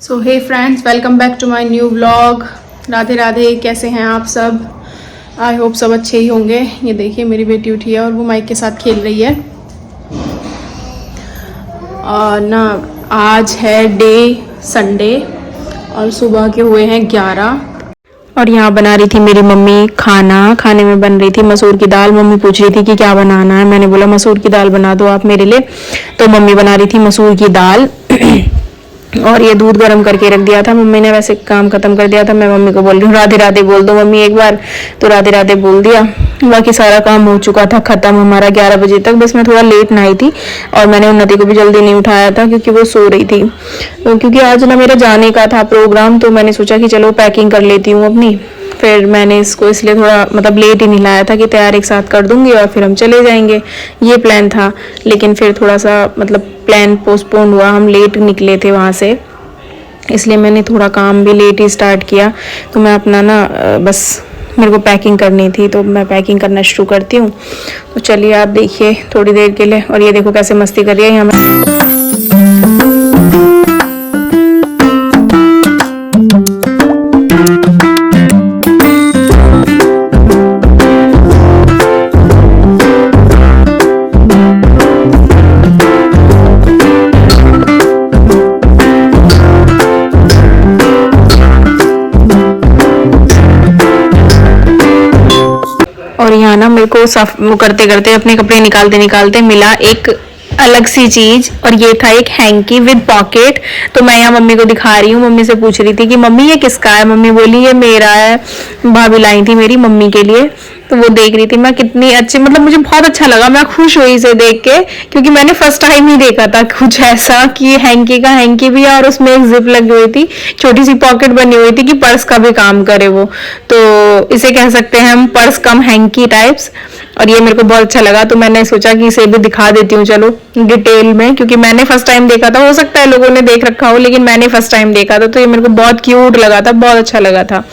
So hey friends, welcome back to my new vlog. Radhe Radhe, कैसे हैं आप सब? आई होप सब अच्छे ही होंगे। ये देखिए मेरी बेटी उठी है और वो माइक के साथ खेल रही है। और ना आज है डे संडे और सुबह के हुए हैं 11 और यहाँ बना रही थी मेरी मम्मी खाने में बन रही थी मसूर की दाल। मम्मी पूछ रही थी कि क्या बनाना है, मैंने बोला मसूर की दाल बना दो आप मेरे लिए। तो मम्मी बना रही थी मसूर की दाल और ये दूध गर्म करके रख दिया था। मम्मी ने वैसे काम खत्म कर दिया था। मैं मम्मी को बोल रही हूँ राधे राधे बोल दो मम्मी एक बार, तो राधे राधे बोल दिया। बाकी सारा काम हो चुका था खत्म हमारा 11 बजे तक। बस मैं थोड़ा लेट नहाई थी और मैंने उन्नति को भी जल्दी नहीं उठाया था क्योंकि वो सो रही थी। तो क्योंकि आज ना मेरा जाने का था प्रोग्राम, तो मैंने सोचा कि चलो पैकिंग कर लेती हूँ अपनी। फिर मैंने इसको इसलिए थोड़ा मतलब लेट ही नहीं लाया था कि तैयार एक साथ कर दूंगी और फिर हम चले जाएंगे, ये प्लान था। लेकिन फिर थोड़ा सा मतलब प्लान पोस्टपोन हुआ, हम लेट निकले थे वहाँ से, इसलिए मैंने थोड़ा काम भी लेट ही स्टार्ट किया। तो मैं अपना ना बस मेरे को पैकिंग करनी थी तो मैं पैकिंग करना शुरू करती हूँ। तो चलिए आप देखिए थोड़ी देर के लिए। और ये देखो कैसे मस्ती कर रही है यहाँ और यहाँ ना मेरे को वो करते करते अपने कपड़े निकालते निकालते मिला एक अलग सी चीज, और ये था एक हैंकी विद पॉकेट। तो मैं यहाँ मम्मी को दिखा रही हूँ। मम्मी से पूछ रही थी कि मम्मी ये किसका है? मम्मी बोली ये मेरा है, भाभी लाई थी मेरी मम्मी के लिए। तो वो देख रही थी मैं कितनी अच्छी, मतलब मुझे बहुत अच्छा लगा, मैं खुश हुई इसे देख के क्योंकि मैंने फर्स्ट टाइम ही देखा था कुछ ऐसा कि हैंकी का हैंकी भी है और उसमें एक जिप लगी हुई थी, छोटी सी पॉकेट बनी हुई थी कि पर्स का भी काम करे वो। तो इसे कह सकते हैं हम पर्स कम हैंकी टाइप्स। और ये मेरे को बहुत अच्छा लगा तो मैंने सोचा कि इसे भी दिखा देती हूँ चलो डिटेल में, क्योंकि मैंने फर्स्ट टाइम देखा था। हो सकता है लोगों ने देख रखा हो लेकिन मैंने फर्स्ट टाइम देखा था। तो ये मेरे को बहुत क्यूट लगा था, बहुत अच्छा लगा था।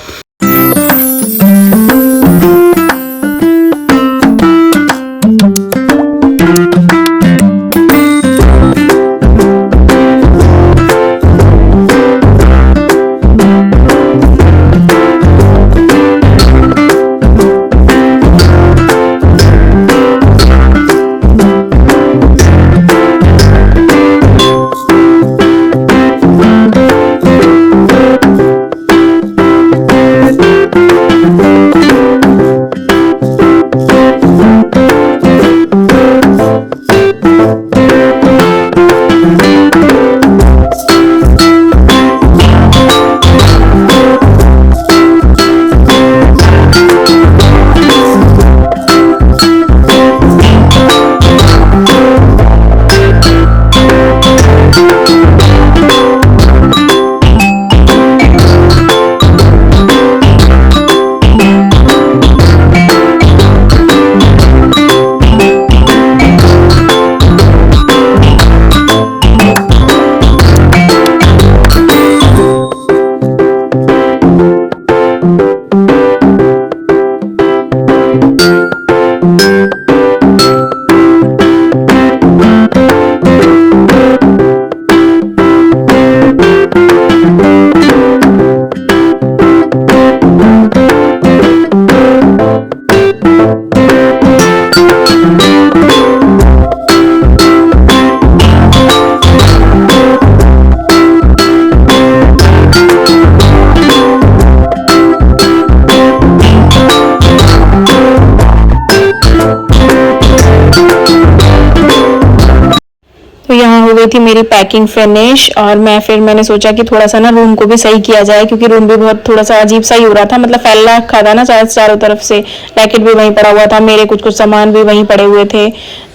गई थी मेरी पैकिंग फिनिश। और मैंने सोचा कि थोड़ा सा ना रूम को भी सही किया जाए क्योंकि रूम भी बहुत थोड़ा सा अजीब सा ही हो रहा था, मतलब फैला रखा था ना चारों तरफ से। रैकेट भी वहीं पड़ा हुआ था, मेरे कुछ सामान भी वहीं पड़े हुए थे,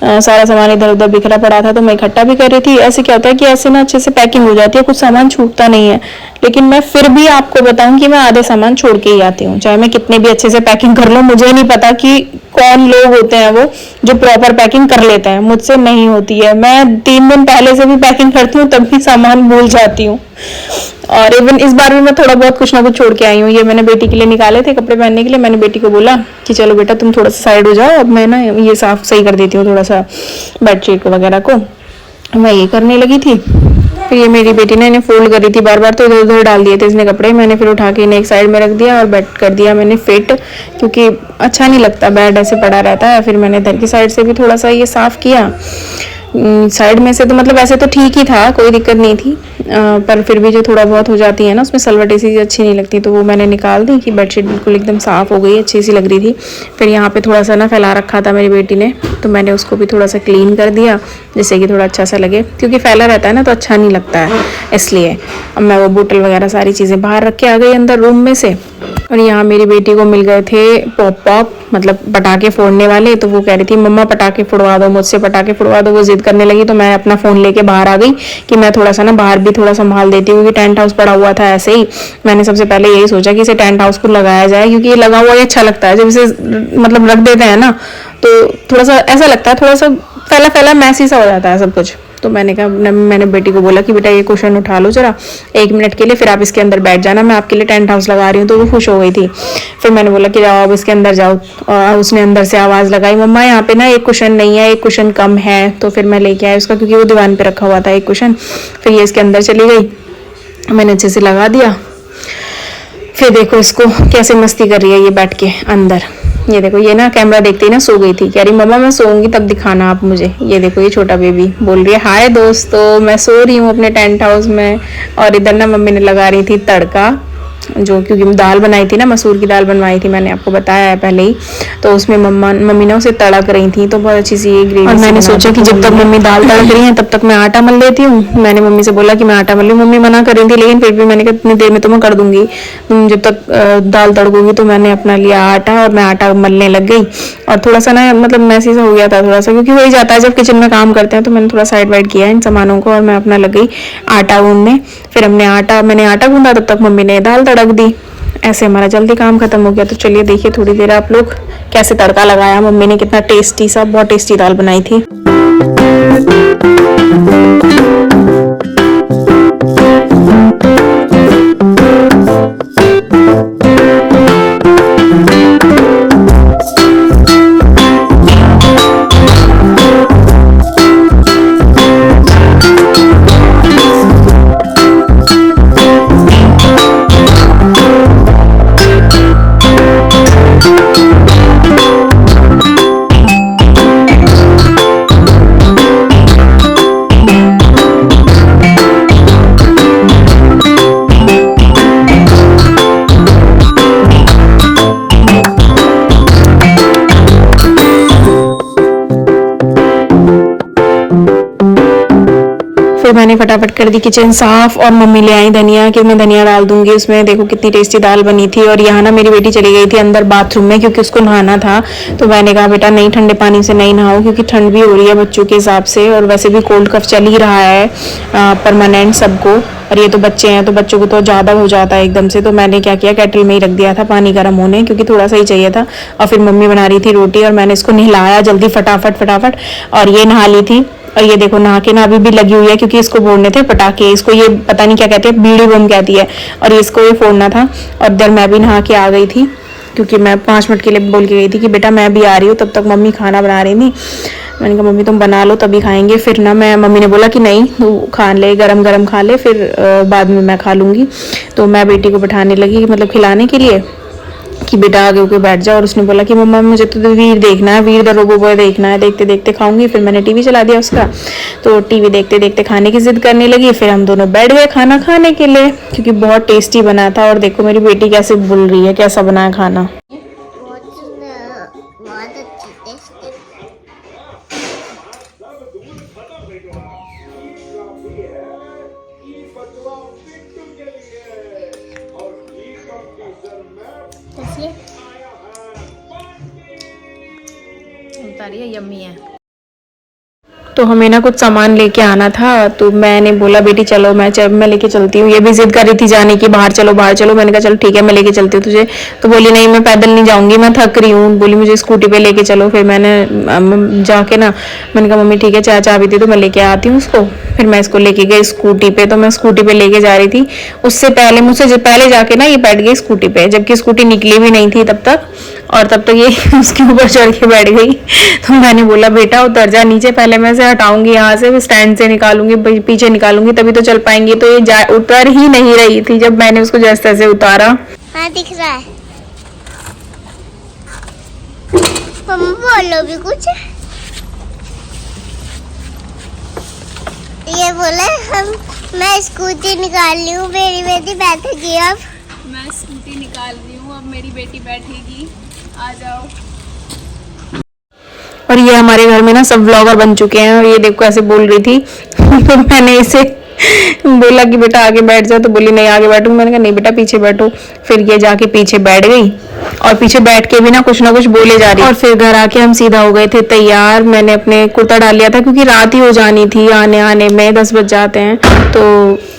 सारा सामान इधर उधर बिखरा पड़ा था। तो मैं इकट्ठा भी कर रही थी। ऐसे क्या होता है कि ऐसे ना अच्छे से पैकिंग हो जाती है, कुछ सामान छूटता नहीं है। लेकिन मैं फिर भी आपको बताऊं कि मैं आधे सामान छोड़ के ही आती हूँ, चाहे मैं कितने भी अच्छे से पैकिंग कर लूँ। मुझे नहीं पता कि कौन लोग होते हैं वो जो प्रॉपर पैकिंग कर लेते हैं, मुझसे नहीं होती है। मैं 3 दिन पहले से भी पैकिंग करती हूँ तब भी सामान भूल जाती हूँ। और इवन इस बार भी मैं थोड़ा बहुत कुछ ना कुछ छोड़ के आई हूँ। ये मैंने बेटी के लिए निकाले थे कपड़े पहनने के लिए। मैंने बेटी को बोला कि चलो बेटा तुम थोड़ा सा साइड हो जाओ, अब मैं ना ये साफ सही कर देती हूँ थोड़ा सा बेडशीट को वगैरह को। मैं ये करने लगी थी फिर ये मेरी बेटी ने इन्हें फोल्ड करी थी बार बार, तो इधर उधर डाल दिए थे इसने कपड़े। मैंने फिर उठा के इन्हें एक साइड में रख दिया और बेड कर दिया मैंने फिट, क्योंकि अच्छा नहीं लगता बेड ऐसे पड़ा रहता है। फिर मैंने इधर की साइड से भी थोड़ा सा ये साफ़ किया। साइड में से तो मतलब वैसे तो ठीक ही था, कोई दिक्कत नहीं थी, पर फिर भी जो थोड़ा बहुत हो जाती है ना उसमें सलवटें सी अच्छी नहीं लगती, तो वो मैंने निकाल दी कि बेडशीट बिल्कुल एकदम साफ़ हो गई, अच्छी सी लग रही थी। फिर यहाँ पे थोड़ा सा ना फैला रखा था मेरी बेटी ने, तो मैंने उसको भी थोड़ा सा क्लीन कर दिया जिससे कि थोड़ा अच्छा सा लगे, क्योंकि फैला रहता है ना तो अच्छा नहीं लगता है, इसलिए अब मैं वो बोतल वगैरह सारी चीज़ें बाहर रख के आ गई अंदर रूम में से। और यहाँ मेरी बेटी को मिल गए थे पॉप मतलब पटाखे फोड़ने वाले, तो वो कह रही थी मम्मा पटाखे फोड़वा दो, मुझसे पटाखे फोड़वा दो, वो जिद करने लगी। तो मैं अपना फ़ोन लेके बाहर आ गई कि मैं थोड़ा सा ना बाहर भी थोड़ा संभाल देती हूँ, क्योंकि टेंट हाउस पड़ा हुआ था ऐसे ही। मैंने सबसे पहले यही सोचा कि इसे टेंट हाउस को लगाया जाए, क्योंकि ये लगा हुआ ही अच्छा लगता है, जब इसे मतलब रख देते हैं ना तो थोड़ा सा ऐसा लगता है, थोड़ा सा फैला फैला मैसी सा हो जाता है सब कुछ। तो मैंने कहा, मैंने बेटी को बोला कि बेटा ये कुशन उठा लो जरा 1 मिनट के लिए, फिर आप इसके अंदर बैठ जाना, मैं आपके लिए टेंट हाउस लगा रही हूँ। तो वो खुश हो गई थी। फिर मैंने बोला कि जाओ अब इसके अंदर जाओ, और उसने अंदर से आवाज़ लगाई, मम्मा यहाँ पे ना एक कुशन नहीं है, एक कुशन कम है। तो फिर मैं लेके आई उसका, क्योंकि वो दीवान पे रखा हुआ था एक कुशन। फिर ये इसके अंदर चली गई, मैंने अच्छे से लगा दिया। फिर देखो इसको कैसे मस्ती कर रही है ये बैठ के अंदर। ये देखो ये ना कैमरा देखते ही ना सो गई थी, कह रही मम्मा मैं सोऊंगी तब दिखाना आप मुझे। ये देखो ये छोटा बेबी बोल रही है हाय दोस्तों मैं सो रही हूँ अपने टेंट हाउस में। और इधर ना मम्मी ने लगा रही थी तड़का, जो क्योंकि दाल बनाई थी ना, मसूर की दाल बनवाई थी मैंने आपको बताया है पहले ही, तो उसमें मम्मी ना उसे तड़क रही थी, तो बहुत अच्छी सी ये ग्रेवी। और मैंने सोचा कि जब तक मम्मी दाल तड़क रही है तब तक मैं आटा मल लेती हूँ। मैंने मम्मी से बोला कि मैं आटा मल लूँ, मम्मी मना कर रही थी, लेकिन फिर भी मैंने कहा इतनी देर में तो मैं कर दूंगी, तुम जब तक दाल तड़कोगी। तो मैंने अपना लिया आटा और मैं आटा मलने लग गई। और थोड़ा सा ना मतलब मैसी सा हो गया था थोड़ा सा, क्योंकि हो ही जाता है जब किचन में काम करते हैं, तो मैंने थोड़ा साइड वाइड किया इन सामानों को और मैं अपना लग गई आटा गूंदने। फिर मैंने आटा गूंदा, तब तक मम्मी ने दाल तड़क दी। ऐसे हमारा जल्दी काम खत्म हो गया। तो चलिए देखिए थोड़ी देर आप लोग कैसे तड़का लगाया मम्मी ने, कितना टेस्टी सा, बहुत टेस्टी दाल बनाई थी। फिर मैंने फटाफट कर दी किचन साफ और मम्मी ले आई धनिया कि मैं धनिया डाल दूंगी उसमें। देखो कितनी टेस्टी दाल बनी थी। और यहाँ ना मेरी बेटी चली गई थी अंदर बाथरूम में, क्योंकि उसको नहाना था। तो मैंने कहा बेटा नहीं ठंडे पानी से नहीं नहाओ, क्योंकि ठंड भी हो रही है बच्चों के हिसाब से, और वैसे भी कोल्ड कफ चल ही रहा है परमानेंट सबको। और ये तो बच्चे हैं तो बच्चों को तो ज़्यादा हो जाता है एकदम से। तो मैंने क्या किया, केटल में ही रख दिया था पानी गर्म होने, क्योंकि थोड़ा सा ही चाहिए था। और फिर मम्मी बना रही थी रोटी और मैंने इसको नहलाया जल्दी फटाफट और ये नहा ली थी। और ये देखो नहा के ना अभी भी लगी हुई है, क्योंकि इसको फोड़ने थे पटाखे, इसको ये पता नहीं क्या कहते हैं, बीड़ी बम कहती है, और इसको ये फोड़ना था। और इधर मैं भी नहा के आ गई थी, क्योंकि मैं 5 मिनट के लिए बोल के गई थी कि बेटा मैं भी आ रही हूँ। तब तक मम्मी खाना बना रही थी। मैंने कहा मम्मी तुम बना लो तभी खाएंगे। फिर ना मम्मी ने बोला कि नहीं तू खा ले, गरम गरम खा ले, फिर बाद में मैं खा लूँगी। तो मैं बेटी को बिठाने लगी, मतलब खिलाने के लिए, कि बेटा आगे होके बैठ जाओ। और उसने बोला कि मम्मा मुझे तो वीर देखना है, वीर द रोबो बॉय देखना है, देखते देखते खाऊंगी। फिर मैंने टीवी चला दिया उसका, तो टीवी देखते देखते खाने की जिद करने लगी। फिर हम दोनों बैठ गए खाना खाने के लिए, क्योंकि बहुत टेस्टी बना था। और देखो मेरी बेटी कैसे बोल रही है कैसा बना है खाना। यम्मी है। तो हमें ना कुछ सामान लेके आना था, तो मैंने बोला बेटी चलो मैं लेके चलती हूँ। ये भी जिद कर रही थी जाने की, बाहर चलो बाहर चलो। मैंने कहा चलो ठीक है मैं लेके चलती हूँ तुझे। तो बोली नहीं मैं पैदल नहीं जाऊंगी, मैं थक रही हूँ। बोली मुझे स्कूटी पे लेके चलो। फिर मैंने जाके ना मैंने कहा मम्मी ठीक है चाबी दे दो मैं लेके आती हूँ उसको। फिर मैं इसको लेके गई स्कूटी पे। तो मैं स्कूटी पे लेके जा रही थी, उससे पहले मुझसे पहले जाके ना ये बैठ गई स्कूटी पे, जबकि स्कूटी निकली भी नहीं थी तब तक। और तब तक ये उसके ऊपर चढ़ के बैठ गई। तो मैंने बोला बेटा उतर जा नीचे, पहले मैं इसे हटाऊंगी यहाँ से, स्टैंड से निकालूंगी, पीछे निकालूंगी तभी तो चल पाएंगी। तो ये उतर ही नहीं रही थी जब मैंने उसको जैसे तैसे उतारा। हाँ दिख रहा है। मम्मा बोलो भी कुछ। ये बोले मैं स्कूटी निकाल रही हूँ, मेरी बेटी बैठेगी। अब मैं स्कूटी निकाल रही हूँ, अब मेरी बेटी बैठेगी, आ जाओ। और ये हमारे घर में ना सब व्लॉगर बन चुके हैं। और ये देखो ऐसे बोल रही थी तो मैंने इसे बोला कि बेटा आगे बैठ जाओ, तो बोली नहीं आगे बैठूंगी। मैंने कहा नहीं बेटा पीछे बैठो। फिर ये जाके पीछे बैठ गई और पीछे बैठ के भी ना कुछ बोले जा रही। और फिर घर आके हम सीधा हो गए थे तैयार। मैंने अपने कुर्ता डाल लिया था क्योंकि रात ही हो जानी थी, आने में 10 बज जाते हैं। तो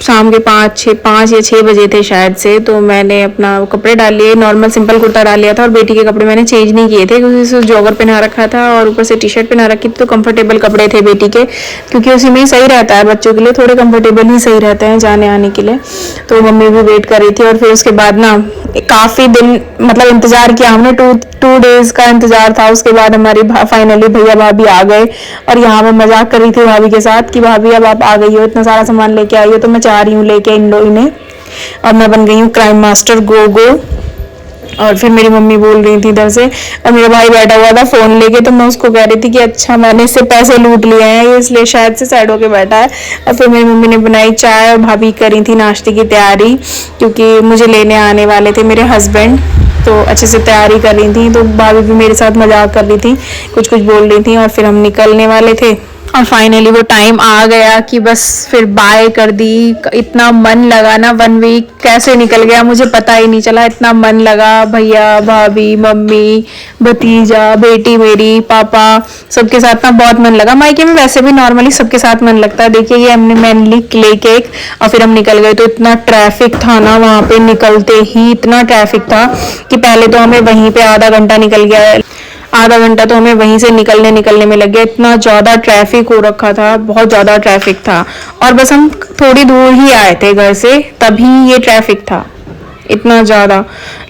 शाम के 5 या 6 बजे थे शायद से। तो मैंने अपना कपड़े डाल लिए, नॉर्मल सिंपल कुर्ता डाल लिया था। और बेटी के कपड़े मैंने चेंज नहीं किए थे क्योंकि उसे जॉगर पहना रखा था और ऊपर से टी शर्ट पहना रखी थी। तो कंफर्टेबल कपड़े थे बेटी के, क्योंकि उसी में ही सही रहता है, बच्चों के लिए थोड़े कंफर्टेबल ही सही रहते हैं जाने आने के लिए। तो मम्मी भी वेट कर रही थी। और फिर उसके बाद ना काफी दिन मतलब इंतजार किया हमने, टू डेज का इंतजार था। उसके बाद हमारी फाइनली भैया भाभी आ गए। और यहाँ मैं मजाक कर रही थी भाभी के साथ कि भाभी अब आप आ गई हो, इतना सारा सामान लेके आई हो, तो मैं चाह रही हूँ लेके इन लोग इन्हें। और मैं बन गई हूँ क्राइम मास्टर गो। और फिर मेरी मम्मी बोल रही थी इधर से, और मेरा भाई बैठा हुआ था फोन लेके। तो मैं उसको कह रही थी कि अच्छा मैंने इससे पैसे लूट लिए हैं, ये इसलिए शायद से साइड होके बैठा है। और फिर मेरी मम्मी ने बनाई चाय और भाभी करी थी नाश्ते की तैयारी, क्योंकि मुझे लेने आने वाले थे मेरे हस्बैंड। तो अच्छे से तैयारी कर रही थी। तो भाभी भी मेरे साथ मजाक कर रही थी, कुछ बोल रही थी। और फिर हम निकलने वाले थे और फाइनली वो टाइम आ गया कि बस फिर बाय कर दी। इतना मन लगा ना, 1 वीक कैसे निकल गया मुझे पता ही नहीं चला। इतना मन लगा, भैया भाभी मम्मी भतीजा बेटी मेरी पापा सबके साथ ना बहुत मन लगा। मायके में वैसे भी नॉर्मली सबके साथ मन लगता है। देखिए ये हमने मेनली ले केक और फिर हम निकल गए। तो इतना ट्रैफिक था ना वहाँ पे, निकलते ही इतना ट्रैफिक था कि पहले तो हमें वहीं पे आधा घंटा निकल गया, आधा घंटा तो हमें वहीं से निकलने में लग गया। इतना ज़्यादा ट्रैफिक हो रखा था, बहुत ज़्यादा ट्रैफिक था। और बस हम थोड़ी दूर ही आए थे घर से, तभी ये ट्रैफिक था इतना ज़्यादा।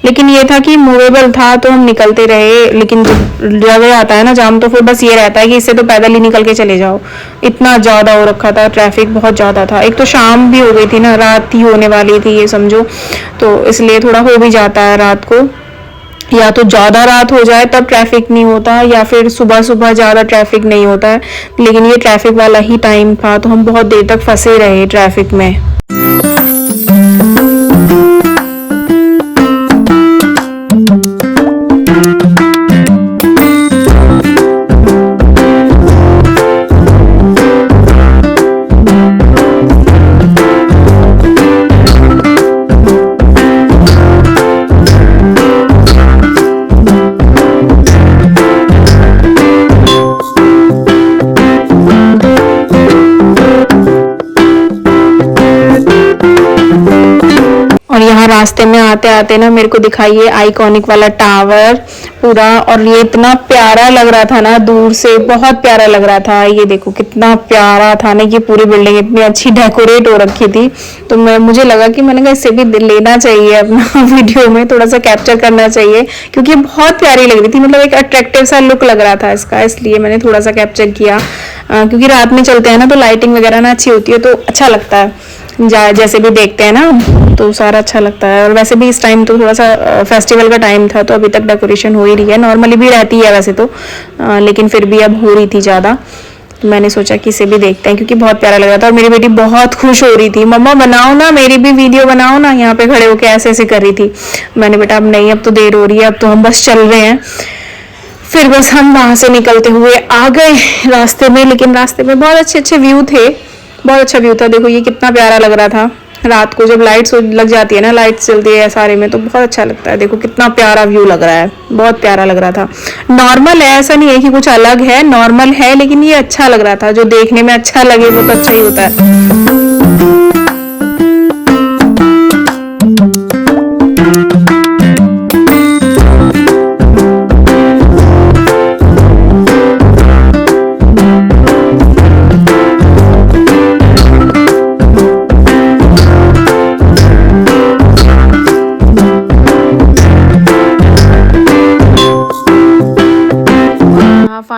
लेकिन ये था कि मूवेबल था तो हम निकलते रहे। लेकिन जब जगह आता है ना जाम, तो फिर बस ये रहता है कि इससे तो पैदल ही निकल के चले जाओ। इतना ज़्यादा हो रखा था, ट्रैफिक बहुत ज़्यादा था। एक तो शाम भी हो गई थी ना, रात ही होने वाली थी ये समझो, तो इसलिए थोड़ा हो भी जाता है रात को। या तो ज़्यादा रात हो जाए तब ट्रैफिक नहीं होता, या फिर सुबह सुबह ज़्यादा ट्रैफिक नहीं होता है। लेकिन ये ट्रैफिक वाला ही टाइम था, तो हम बहुत देर तक फंसे रहे ट्रैफिक में। रास्ते में आते आते ना मेरे को दिखाई ये आइकॉनिक वाला टावर पूरा। और ये इतना प्यारा लग रहा था ना, दूर से बहुत प्यारा लग रहा था। ये देखो कितना प्यारा था ना, ये पूरी बिल्डिंग इतनी अच्छी डेकोरेट हो रखी थी। तो मुझे लगा कि मैंने कहा इससे भी लेना चाहिए अपना वीडियो में, थोड़ा सा कैप्चर करना चाहिए, क्योंकि बहुत प्यारी लग रही थी। मतलब एक अट्रैक्टिव सा लुक लग रहा था इसका, इसलिए मैंने थोड़ा सा कैप्चर किया। क्योंकि रात में चलते हैं ना तो लाइटिंग वगैरह ना अच्छी होती है, तो अच्छा लगता है। जैसे भी देखते हैं ना तो सारा अच्छा लगता है। और वैसे भी इस टाइम तो थोड़ा सा फेस्टिवल का टाइम था, तो अभी तक डेकोरेशन हो ही रही है। नॉर्मली भी रहती है वैसे तो, लेकिन फिर भी अब हो रही थी ज़्यादा। तो मैंने सोचा कि इसे भी देखते हैं, क्योंकि बहुत प्यारा लग रहा था। और मेरी बेटी बहुत खुश हो रही थी, मम्मा बनाओ ना, मेरी भी वीडियो बनाओ ना। यहाँ पे खड़े होके ऐसे ऐसे कर रही थी। मैंने बेटा अब नहीं, अब तो देर हो रही है, अब तो हम बस चल रहे हैं। फिर बस हम वहाँ से निकलते हुए आ गए रास्ते में। लेकिन रास्ते में बहुत अच्छे अच्छे व्यू थे, बहुत अच्छा व्यू था। देखो ये कितना प्यारा लग रहा था रात को, जब लाइट्स लग जाती है ना, लाइट्स चलती है सारे में, तो बहुत अच्छा लगता है। देखो कितना प्यारा व्यू लग रहा है, बहुत प्यारा लग रहा था। नॉर्मल है, ऐसा नहीं है कि कुछ अलग है, नॉर्मल है, लेकिन ये अच्छा लग रहा था। जो देखने में अच्छा लगे वो तो अच्छा ही होता है।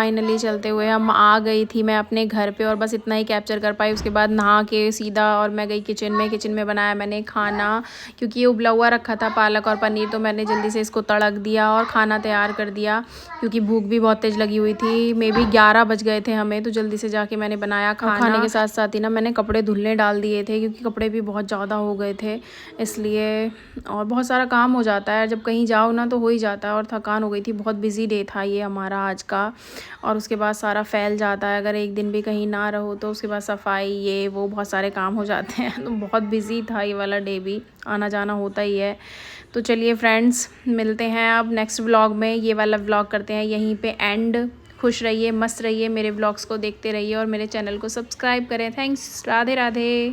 फाइनली चलते हुए हम आ गई थी मैं अपने घर पे, और बस इतना ही कैप्चर कर पाई। उसके बाद नहा के सीधा और मैं गई किचन में बनाया मैंने खाना, क्योंकि ये उबला हुआ रखा था पालक और पनीर, तो मैंने जल्दी से इसको तड़क दिया और खाना तैयार कर दिया, क्योंकि भूख भी बहुत तेज़ लगी हुई थी। मे बी 11 बज गए थे हमें, तो जल्दी से जाके मैंने बनाया खाना। खाने के साथ साथ ही ना मैंने कपड़े धुलने डाल दिए थे, क्योंकि कपड़े भी बहुत ज़्यादा हो गए थे इसलिए। और बहुत सारा काम हो जाता है जब कहीं जाओ ना, तो हो ही जाता है। और थकान हो गई थी, बहुत बिजी डे था ये हमारा आज का। और उसके बाद सारा फैल जाता है, अगर एक दिन भी कहीं ना रहो तो उसके बाद सफाई ये वो बहुत सारे काम हो जाते हैं। तो बहुत बिजी था ये वाला डे भी, आना जाना होता ही है। तो चलिए फ्रेंड्स, मिलते हैं अब नेक्स्ट व्लॉग में। ये वाला व्लॉग करते हैं यहीं पे एंड। खुश रहिए, मस्त रहिए, मेरे व्लॉग्स को देखते रहिए और मेरे चैनल को सब्सक्राइब करें। थैंक्स, राधे राधे।